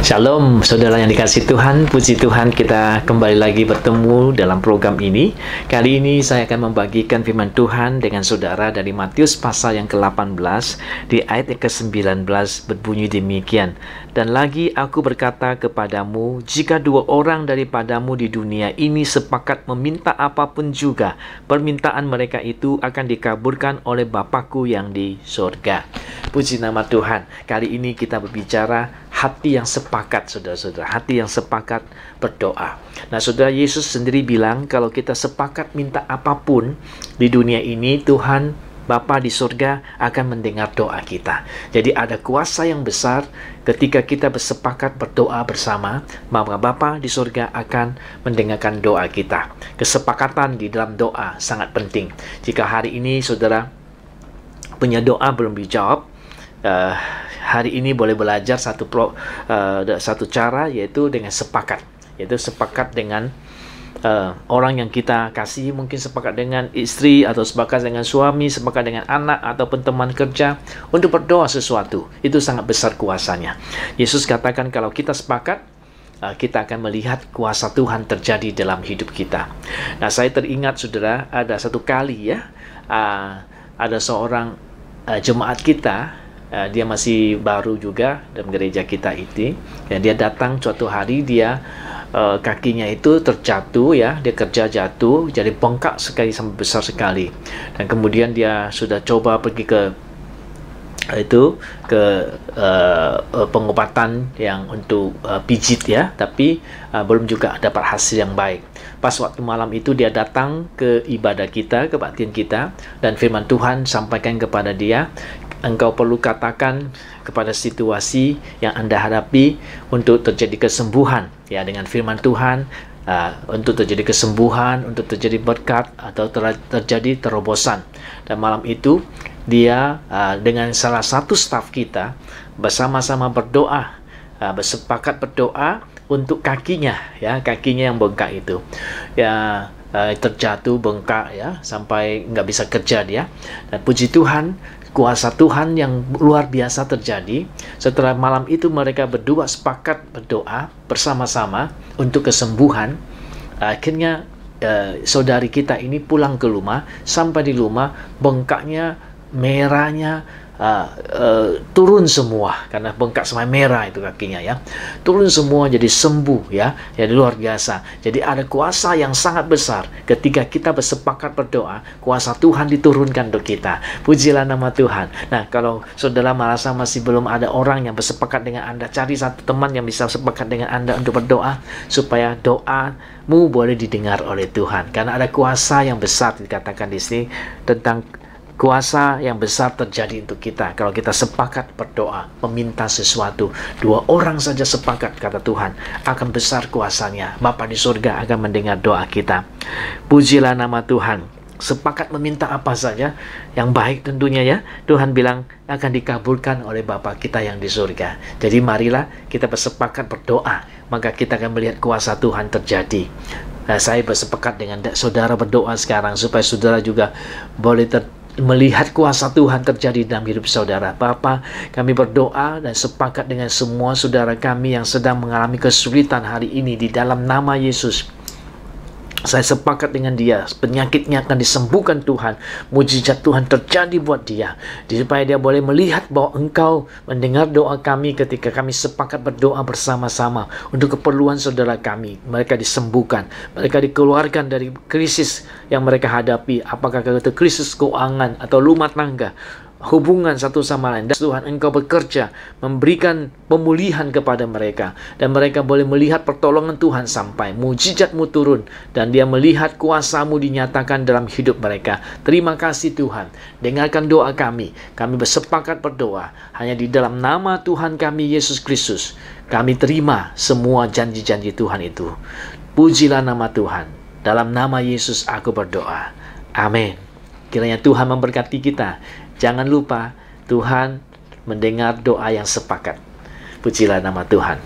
Shalom, saudara yang dikasihi Tuhan. Puji Tuhan, kita kembali lagi bertemu dalam program ini. Kali ini saya akan membagikan firman Tuhan dengan saudara dari Matius pasal yang ke-18 di ayat yang ke-19 berbunyi demikian. Dan lagi aku berkata kepadamu, jika dua orang daripadamu di dunia ini sepakat meminta apapun juga, permintaan mereka itu akan dikabulkan oleh Bapa-Ku yang di sorga. Puji nama Tuhan. Kali ini kita berbicara hati yang sepakat, saudara-saudara. Hati yang sepakat berdoa. Nah, saudara, Yesus sendiri bilang kalau kita sepakat minta apapun di dunia ini, Tuhan Bapa di surga akan mendengar doa kita. Jadi ada kuasa yang besar ketika kita bersepakat berdoa bersama, maka Bapa di surga akan mendengarkan doa kita. Kesepakatan di dalam doa sangat penting. Jika hari ini saudara punya doa belum dijawab, hari ini boleh belajar satu cara, yaitu dengan sepakat. Yaitu sepakat dengan orang yang kita kasih, mungkin sepakat dengan istri, atau sepakat dengan suami, sepakat dengan anak, ataupun teman kerja, untuk berdoa sesuatu. Itu sangat besar kuasanya. Yesus katakan kalau kita sepakat, kita akan melihat kuasa Tuhan terjadi dalam hidup kita. Nah, saya teringat, saudara, ada satu kali ada seorang jemaat kita, dia masih baru juga dalam gereja kita itu, dan dia datang suatu hari, dia kakinya itu terjatuh, ya, dia kerja jatuh, jadi bengkak sekali, sampai besar sekali. Dan kemudian dia sudah coba pergi ke pengobatan yang untuk pijit, ya, tapi belum juga dapat hasil yang baik. Pas waktu malam itu dia datang ke ibadah kita, kebaktian kita, dan firman Tuhan sampaikan kepada dia, engkau perlu katakan kepada situasi yang Anda hadapi untuk terjadi kesembuhan, ya, dengan firman Tuhan, untuk terjadi kesembuhan, untuk terjadi berkat, atau terjadi terobosan. Dan malam itu dia dengan salah satu staf kita bersama-sama berdoa, bersepakat berdoa untuk kakinya, ya, kakinya yang bengkak itu, ya, terjatuh bengkak, ya, sampai nggak bisa kerja dia. Dan puji Tuhan, kuasa Tuhan yang luar biasa terjadi. Setelah malam itu mereka berdua sepakat berdoa bersama-sama untuk kesembuhan. Akhirnya saudari kita ini pulang ke rumah. Sampai di rumah bengkaknya, merahnya turun semua, karena bengkak sama merah itu kakinya, ya, turun semua, jadi sembuh, ya, jadi luar biasa. Jadi ada kuasa yang sangat besar ketika kita bersepakat berdoa. Kuasa Tuhan diturunkan untuk kita. Pujilah nama Tuhan. Nah, kalau saudara merasa masih belum ada orang yang bersepakat dengan Anda, cari satu teman yang bisa sepakat dengan Anda untuk berdoa, supaya doamu boleh didengar oleh Tuhan. Karena ada kuasa yang besar, dikatakan di sini tentang kuasa yang besar terjadi untuk kita kalau kita sepakat berdoa, meminta sesuatu. Dua orang saja sepakat, kata Tuhan, akan besar kuasanya. Bapa di surga akan mendengar doa kita. Pujilah nama Tuhan. Sepakat meminta apa saja yang baik tentunya, ya, Tuhan bilang akan dikabulkan oleh Bapa kita yang di surga. Jadi marilah kita bersepakat berdoa, maka kita akan melihat kuasa Tuhan terjadi. Nah, saya bersepakat dengan saudara berdoa sekarang supaya saudara juga boleh melihat kuasa Tuhan terjadi dalam hidup saudara. Bapa, kami berdoa dan sepakat dengan semua saudara kami yang sedang mengalami kesulitan hari ini di dalam nama Yesus. Saya sepakat dengan dia, penyakitnya akan disembuhkan Tuhan. Mujizat Tuhan terjadi buat dia, supaya dia boleh melihat bahwa Engkau mendengar doa kami ketika kami sepakat berdoa bersama-sama untuk keperluan saudara kami. Mereka disembuhkan, mereka dikeluarkan dari krisis yang mereka hadapi, apakah itu krisis keuangan atau rumah tangga, hubungan satu sama lain. Dan Tuhan, Engkau bekerja memberikan pemulihan kepada mereka, dan mereka boleh melihat pertolongan Tuhan sampai mujizat-Mu turun, dan dia melihat kuasa-Mu dinyatakan dalam hidup mereka. Terima kasih Tuhan, dengarkan doa kami. Kami bersepakat berdoa hanya di dalam nama Tuhan kami Yesus Kristus. Kami terima semua janji-janji Tuhan itu. Pujilah nama Tuhan. Dalam nama Yesus aku berdoa. Amin. Kiranya Tuhan memberkati kita. Jangan lupa, Tuhan mendengar doa yang sepakat. Pujilah nama Tuhan.